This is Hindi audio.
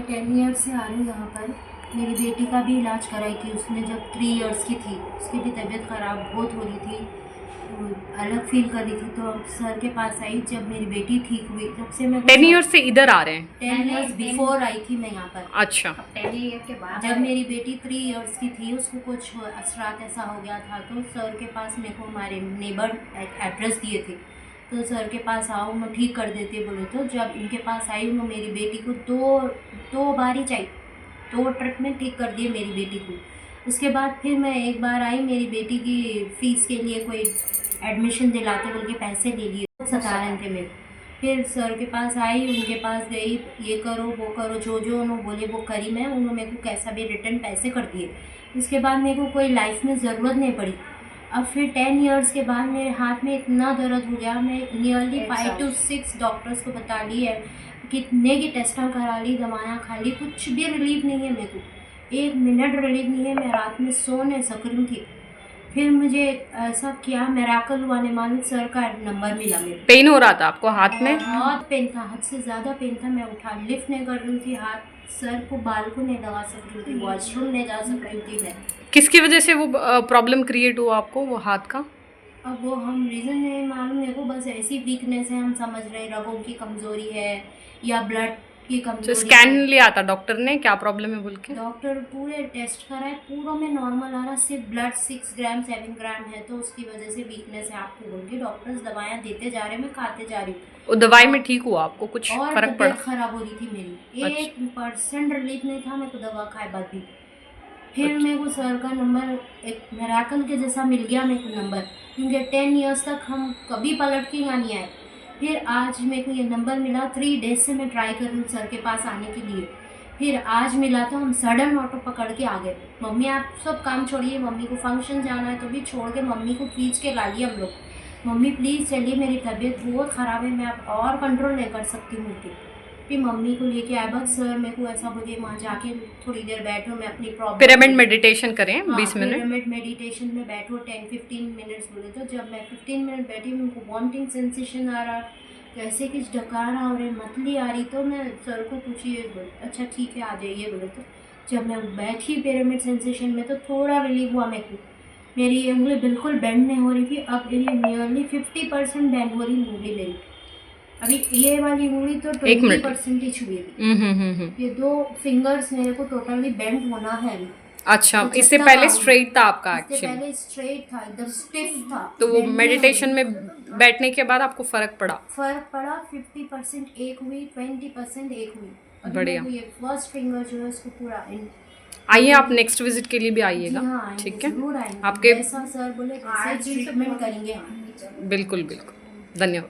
10 ईयर्स से आ रही हूँ यहाँ पर। मेरी बेटी का भी इलाज कराई थी उसने, जब 3 ईयर्स की थी उसकी भी तबीयत ख़राब बहुत हो रही थी, अलग फील कर रही थी। तो सर के पास आई जब मेरी बेटी ठीक हुई, तब से मैं 10 ईयर्स से इधर आ रहे हैं? 10 ईयर्स बिफोर आई थी मैं यहाँ पर। अच्छा। 10 ईयर के बाद जब मेरी बेटी 3 ईयर्स की थी, उसको कुछ असरात ऐसा हो गया था, तो सर के पास मेरे को हमारे नेबर एड्रेस दिए थे, तो सर के पास आओ मैं ठीक कर देते बोले। तो जब इनके पास आई हूँ, मेरी बेटी को दो बार ही चाहिए, 2 ट्रिप में ठीक कर दिए मेरी बेटी को। उसके बाद फिर मैं एक बार आई, मेरी बेटी की फ़ीस के लिए कोई एडमिशन दिलाते बोल के पैसे ले लिए, सता रहे थे मेरे। फिर सर के पास आई, उनके पास गई, ये करो वो करो, जो जो उन्होंने बोले वो करी मैं। उन्होंने मेरे को कैसा भी रिटर्न पैसे कर दिए। उसके बाद मेरे को कोई लाइफ में ज़रूरत नहीं पड़ी। अब फिर 10 ईयर्स के बाद मेरे हाथ में इतना दर्द हो गया, मैं नियरली 5 to 6 डॉक्टर्स को बता ली है, कितने की टेस्टें करा ली, दवाइयाँ खा ली, कुछ भी रिलीफ नहीं है मेरे को, 1 मिनट रिलीफ नहीं है। मैं रात में सो नहीं सक रही थी। फिर मुझे ऐसा क्या मिरेकल हुआ नहीं मालूम, सर का नंबर मिला मेरे। पेन हो रहा था आपको हाथ में? बहुत पेन था, हद से ज़्यादा पेन था। मैं उठा लिफ्ट नहीं कर रही थी, हाथ सर को बाल को नहीं लगा सक रही थी, वॉशरूम नहीं जा सक रही थी मैं। किसकी वजह से वो प्रॉब्लम क्रिएट हुआ आपको वो हाथ का? अब वो हम रीज़न नहीं मालूम मेरे को, बस ऐसी वीकनेस है, हम समझ रहे हैं रगों की कमज़ोरी है या ब्लड की तो कमज़ोरी स्कैन है। लिया था डॉक्टर ने, क्या प्रॉब्लम है बोल के? डॉक्टर पूरे टेस्ट कराए, पूरों में नॉर्मल आ रहा, सिर्फ ब्लड 6 ग्राम 7 ग्राम है, तो उसकी वजह से वीकनेस है आपको बोल के डॉक्टर्स दवाइयाँ देते जा रहे हैं, मैं खाते जा रही हूँ। वो दवाई में ठीक हुआ आपको? कुछ और फर्क पड़ा? तबीयत ख़राब हो रही थी मेरी, 1% रिलीफ नहीं था मेरे को दवा खाए बाद भी। फिर मेरे को सर का नंबर एक मिरेकल के जैसा मिल गया मेरे को नंबर, क्योंकि 10 ईयर्स तक हम कभी पलट के यहाँ नहीं आए। फिर आज मेरे को ये नंबर मिला, 3 डेज से मैं ट्राई कर रही हूँ सर के पास आने के लिए। फिर आज मिला तो हम सडन ऑटो पकड़ के आ गए। मम्मी आप सब काम छोड़िए, मम्मी को फंक्शन जाना है, तो भी छोड़ के मम्मी को खींच के ला लिए हम लोग। मम्मी प्लीज़ चलिए, मेरी तबीयत बहुत ख़राब है, मैं अब और कंट्रोल नहीं कर सकती हूँ कि। फिर मम्मी को लेके आए, बस सर मेरे को ऐसा बोले वहाँ जाके थोड़ी देर बैठो, मैं अपनी प्रॉब्लम पिरामिड मेडिटेशन करें 20 मिनट। पिरामिड मेडिटेशन में बैठो 10-15 मिनट्स बोले। तो जब मैं 15 मिनट बैठी, उनको वॉमिटिंग सेंसेशन आ रहा, कैसे कुछ डकारा हो रहे, मतली आ रही, तो मैं सर को पूछी, अच्छा ठीक है आ जाइए बोले। तो जब मैं बैठी पिरामिड सेंसेशन में, तो थोड़ा रिलीफ हुआ मेरे को, मेरी उंगली बिल्कुल बेंड नहीं हो रही थी। अब मेरी नियरली 50% बेंड हो रही उंगली मेरी। अभी ये वाली उंगली तो 20% ही छुई थी। ये 2 फिंगर्स मेरे को टोटली बेंड होना है अभी। अच्छा, इससे पहले स्ट्रेट था आपका इससे एक्चुअली? पहले स्ट्रेट था, एकदम स्टिफ था। तो वो मेडिटेशन में बैठने के बाद आपको फर्क पड़ा? 50% एक हुई, 20% एक हुई। बढ़िया। ये फर्स्ट फिंगर जो है उसको पूरा आइए, आप नेक्स्ट विजिट के लिए भी आइएगा। हाँ, ठीक है, जरूर आएंगे। आपके ऐसा सर बोले ट्रीटमेंट करेंगे हम। बिल्कुल बिल्कुल, धन्यवाद।